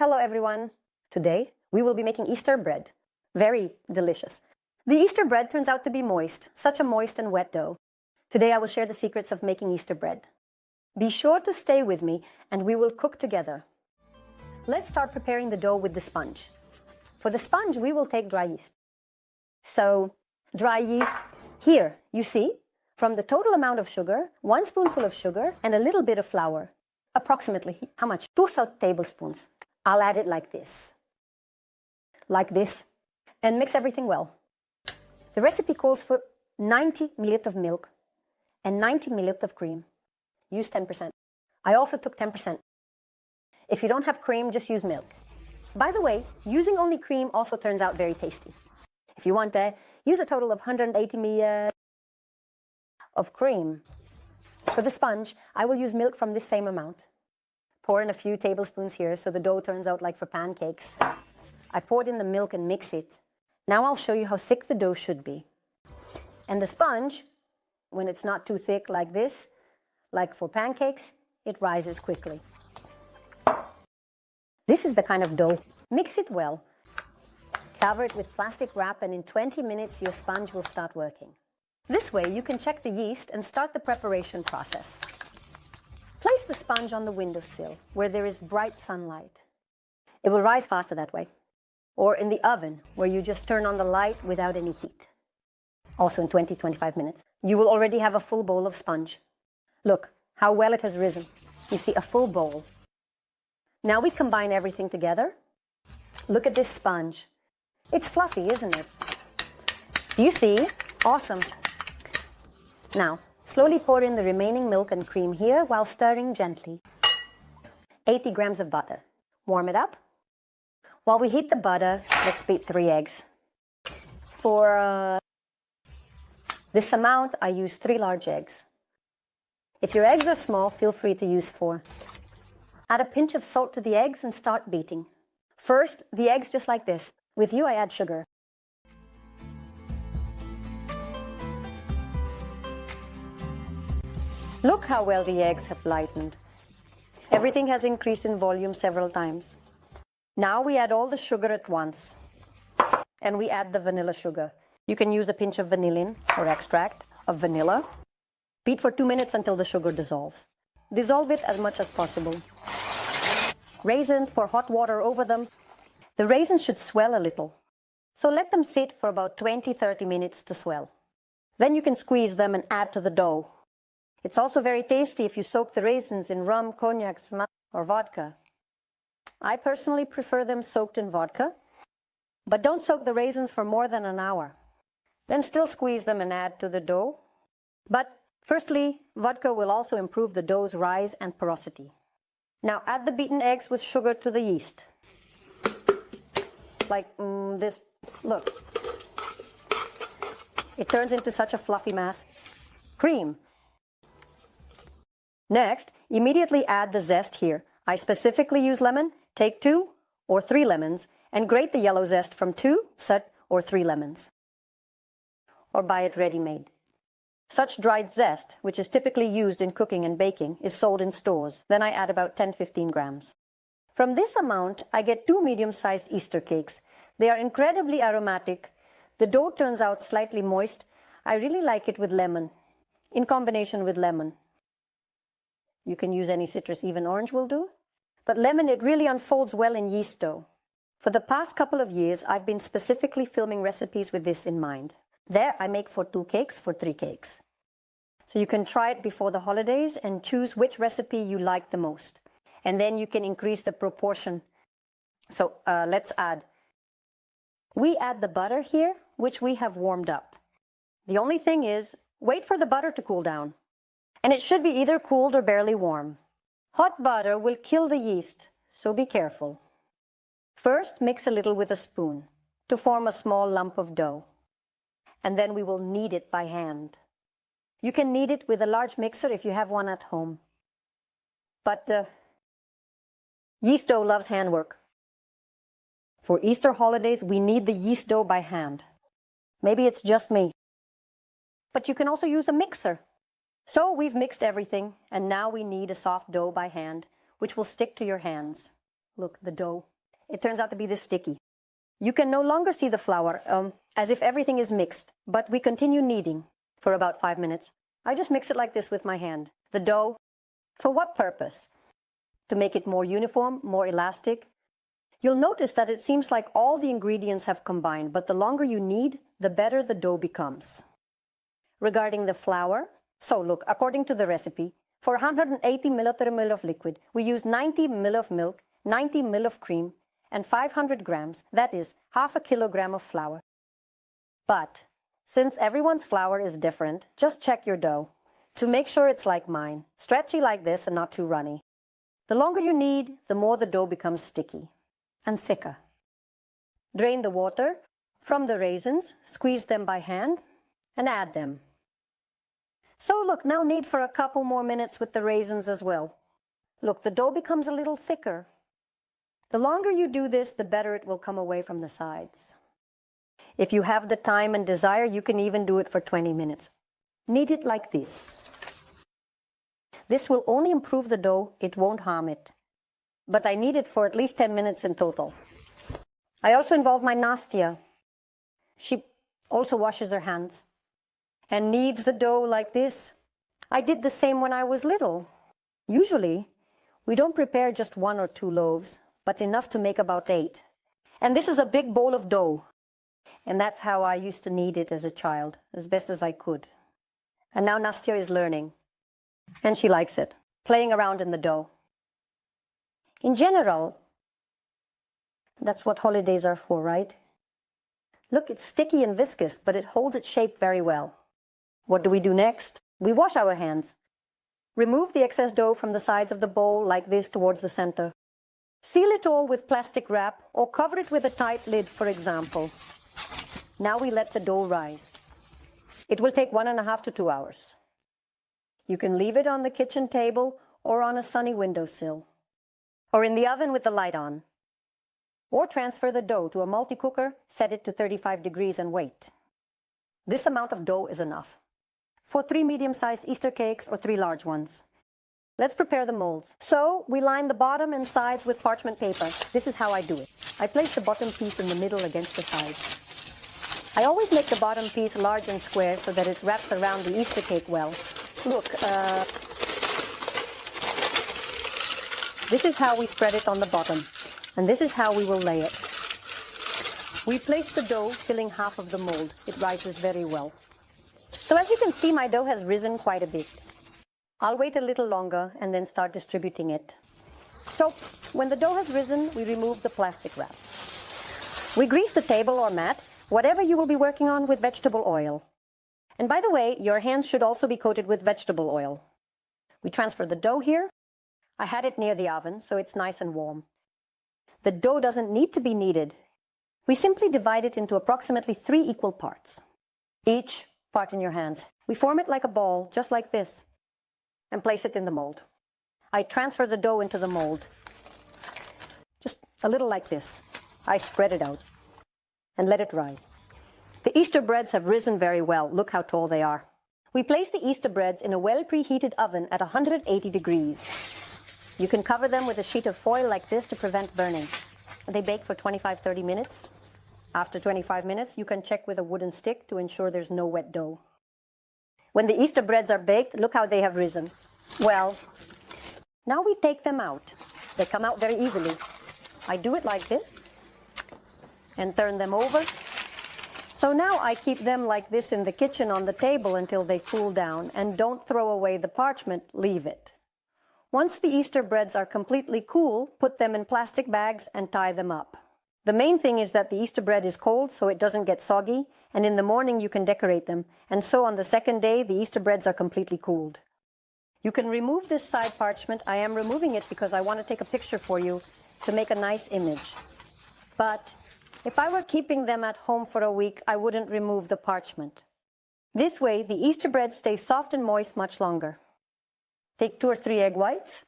Hello everyone! Today we will be making Easter bread. Very delicious. The Easter bread turns out to be moist, such a moist and wet dough. Today I will share the secrets of making Easter bread. Be sure to stay with me and we will cook together. Let's start preparing the dough with the sponge. For the sponge we will take dry yeast. So, dry yeast, here, you see, from the total amount of sugar, 1 spoonful of sugar and a little bit of flour. Approximately, how much? 2 tablespoons. I'll add it like this, and mix everything well. The recipe calls for 90 milliliters of milk and 90 milliliters of cream. Use 10%. I also took 10%. If you don't have cream, just use milk. By the way, using only cream also turns out very tasty. If you want to use a total of 180 milliliters of cream. For the sponge, I will use milk from this same amount. Pour in a few tablespoons here so the dough turns out like for pancakes. I poured in the milk and mix it. Now I'll show you how thick the dough should be. And the sponge, when it's not too thick like this, like for pancakes, it rises quickly. This is the kind of dough. Mix it well. Cover it with plastic wrap and in 20 minutes your sponge will start working. This way you can check the yeast and start the preparation process. Place the sponge on the windowsill where there is bright sunlight. It will rise faster that way. Or in the oven where you just turn on the light without any heat. Also in 20-25 minutes. You will already have a full bowl of sponge. Look how well it has risen. You see, a full bowl. Now we combine everything together. Look at this sponge. It's fluffy, isn't it? Do you see? Awesome. Now, slowly pour in the remaining milk and cream here while stirring gently. 80 grams of butter. Warm it up. While we heat the butter, let's beat 3 eggs. For this amount, I use 3 large eggs. If your eggs are small, feel free to use 4. Add a pinch of salt to the eggs and start beating. First, the eggs just like this. With you, I add sugar. Look how well the eggs have lightened. Everything has increased in volume several times. Now we add all the sugar at once. And we add the vanilla sugar. You can use a pinch of vanillin or extract of vanilla. Beat for 2 minutes until the sugar dissolves. Dissolve it as much as possible. Raisins, pour hot water over them. The raisins should swell a little. So let them sit for about 20-30 minutes to swell. Then you can squeeze them and add to the dough. It's also very tasty if you soak the raisins in rum, cognac, or vodka. I personally prefer them soaked in vodka, but don't soak the raisins for more than an hour. Then still squeeze them and add to the dough. But firstly, vodka will also improve the dough's rise and porosity. Now add the beaten eggs with sugar to the yeast. Like this, look. It turns into such a fluffy mass. Cream. Next, immediately add the zest here. I specifically use lemon. Take 2 or 3 lemons and grate the yellow zest from 2 or 3 lemons. Or buy it ready-made. Such dried zest, which is typically used in cooking and baking, is sold in stores. Then I add about 10-15 grams. From this amount, I get 2 medium-sized Easter cakes. They are incredibly aromatic. The dough turns out slightly moist. I really like it with lemon, in combination with lemon. You can use any citrus, even orange will do. But lemon, it really unfolds well in yeast dough. For the past couple of years, I've been specifically filming recipes with this in mind. There, I make for 2 cakes, for 3 cakes. So you can try it before the holidays and choose which recipe you like the most. And then you can increase the proportion. So let's add. We add the butter here, which we have warmed up. The only thing is, wait for the butter to cool down. And it should be either cooled or barely warm. Hot butter will kill the yeast, so be careful. First, mix a little with a spoon to form a small lump of dough. And then we will knead it by hand. You can knead it with a large mixer if you have one at home. But the yeast dough loves handwork. For Easter holidays, we knead the yeast dough by hand. Maybe it's just me. But you can also use a mixer. So we've mixed everything, and now we knead a soft dough by hand, which will stick to your hands. Look, the dough. It turns out to be this sticky. You can no longer see the flour, as if everything is mixed, but we continue kneading for about 5 minutes. I just mix it like this with my hand. The dough, for what purpose? To make it more uniform, more elastic. You'll notice that it seems like all the ingredients have combined, but the longer you knead, the better the dough becomes. Regarding the flour, so look, according to the recipe, for 180 milliliter of liquid, we use 90 ml of milk, 90 ml of cream, and 500 grams, that is, half a kilogram of flour. But since everyone's flour is different, just check your dough to make sure it's like mine, stretchy like this and not too runny. The longer you knead, the more the dough becomes sticky and thicker. Drain the water from the raisins, squeeze them by hand, and add them. So look, now knead for a couple more minutes with the raisins as well. Look, the dough becomes a little thicker. The longer you do this, the better it will come away from the sides. If you have the time and desire, you can even do it for 20 minutes. Knead it like this. This will only improve the dough, it won't harm it. But I knead it for at least 10 minutes in total. I also involve my Nastya. She also washes her hands and kneads the dough like this. I did the same when I was little. Usually, we don't prepare just 1 or 2 loaves, but enough to make about 8. And this is a big bowl of dough. And that's how I used to knead it as a child, as best as I could. And now Nastya is learning. And she likes it, playing around in the dough. In general, that's what holidays are for, right? Look, it's sticky and viscous, but it holds its shape very well. What do we do next? We wash our hands. Remove the excess dough from the sides of the bowl like this towards the center. Seal it all with plastic wrap or cover it with a tight lid, for example. Now we let the dough rise. It will take 1.5 to 2 hours. You can leave it on the kitchen table or on a sunny windowsill, or in the oven with the light on. Or transfer the dough to a multi-cooker, set it to 35 degrees and wait. This amount of dough is enough for 3 medium-sized Easter cakes or 3 large ones. Let's prepare the molds. So we line the bottom and sides with parchment paper. This is how I do it. I place the bottom piece in the middle against the sides. I always make the bottom piece large and square so that it wraps around the Easter cake well. Look, this is how we spread it on the bottom, and this is how we will lay it. We place the dough filling half of the mold. It rises very well. So as you can see, my dough has risen quite a bit. I'll wait a little longer and then start distributing it. So when the dough has risen, we remove the plastic wrap. We grease the table or mat, whatever you will be working on, with vegetable oil. And by the way, your hands should also be coated with vegetable oil. We transfer the dough here. I had it near the oven, so it's nice and warm. The dough doesn't need to be kneaded. We simply divide it into approximately 3 equal parts. Each part in your hands. We form it like a ball, just like this, and place it in the mold. I transfer the dough into the mold. Just a little like this. I spread it out and let it rise. The Easter breads have risen very well. Look how tall they are. We place the Easter breads in a well preheated oven at 180 degrees. You can cover them with a sheet of foil like this to prevent burning. They bake for 25-30 minutes. After 25 minutes, you can check with a wooden stick to ensure there's no wet dough. When the Easter breads are baked, look how they have risen. Well, now we take them out. They come out very easily. I do it like this and turn them over. So now I keep them like this in the kitchen on the table until they cool down, and don't throw away the parchment, leave it. Once the Easter breads are completely cool, put them in plastic bags and tie them up. The main thing is that the Easter bread is cold so it doesn't get soggy, and in the morning you can decorate them, and so on the second day the Easter breads are completely cooled. You can remove this side parchment. I am removing it because I want to take a picture for you to make a nice image. But if I were keeping them at home for a week, I wouldn't remove the parchment. This way the Easter bread stays soft and moist much longer. Take 2 or 3 egg whites.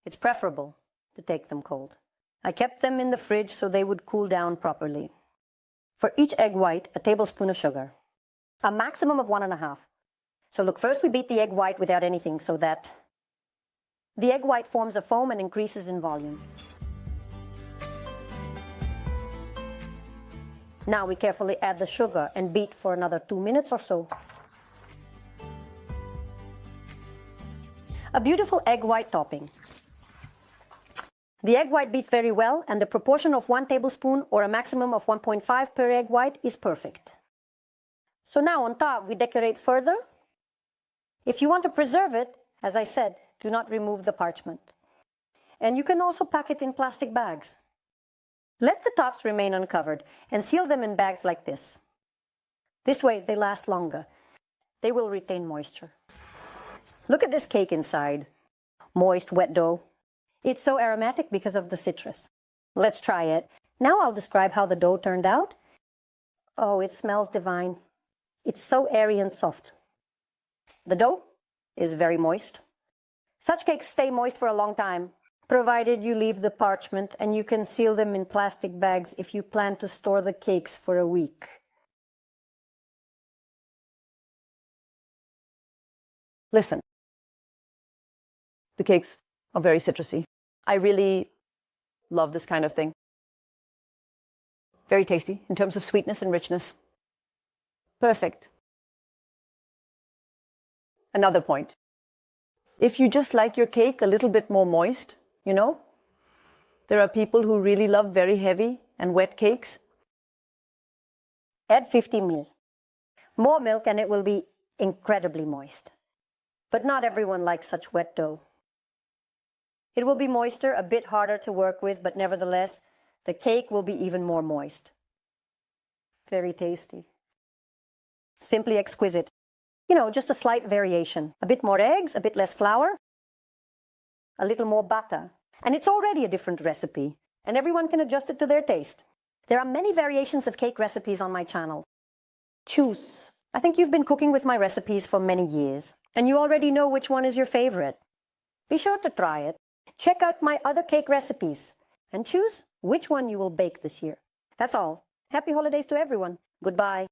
It's preferable to take them cold. I kept them in the fridge so they would cool down properly. For each egg white, a tablespoon of sugar. A maximum of 1.5. So look, first we beat the egg white without anything so that The egg white forms a foam and increases in volume. Now we carefully add the sugar and beat for another 2 minutes or so. A beautiful egg white topping. The egg white beats very well, and the proportion of 1 tablespoon or a maximum of 1.5 per egg white is perfect. So now on top we decorate further. If you want to preserve it, as I said, do not remove the parchment. And you can also pack it in plastic bags. Let the tops remain uncovered and seal them in bags like this. This way they last longer. They will retain moisture. Look at this cake inside. Moist, wet dough. It's so aromatic because of the citrus. Let's try it. Now I'll describe how the dough turned out. Oh, it smells divine. It's so airy and soft. The dough is very moist. Such cakes stay moist for a long time, provided you leave the parchment, and you can seal them in plastic bags if you plan to store the cakes for a week. Listen, the cakes are very citrusy. I really love this kind of thing. Very tasty in terms of sweetness and richness. Perfect. Another point. If you just like your cake a little bit more moist, there are people who really love very heavy and wet cakes. Add 50 ml. More milk and it will be incredibly moist. But not everyone likes such wet dough. It will be moister, a bit harder to work with, but nevertheless, the cake will be even more moist. Very tasty. Simply exquisite. Just a slight variation. A bit more eggs, a bit less flour, a little more butter. And it's already a different recipe, and everyone can adjust it to their taste. There are many variations of cake recipes on my channel. Choose. I think you've been cooking with my recipes for many years, and you already know which one is your favorite. Be sure to try it. Check out my other cake recipes and choose which one you will bake this year. That's all. Happy holidays to everyone. Goodbye.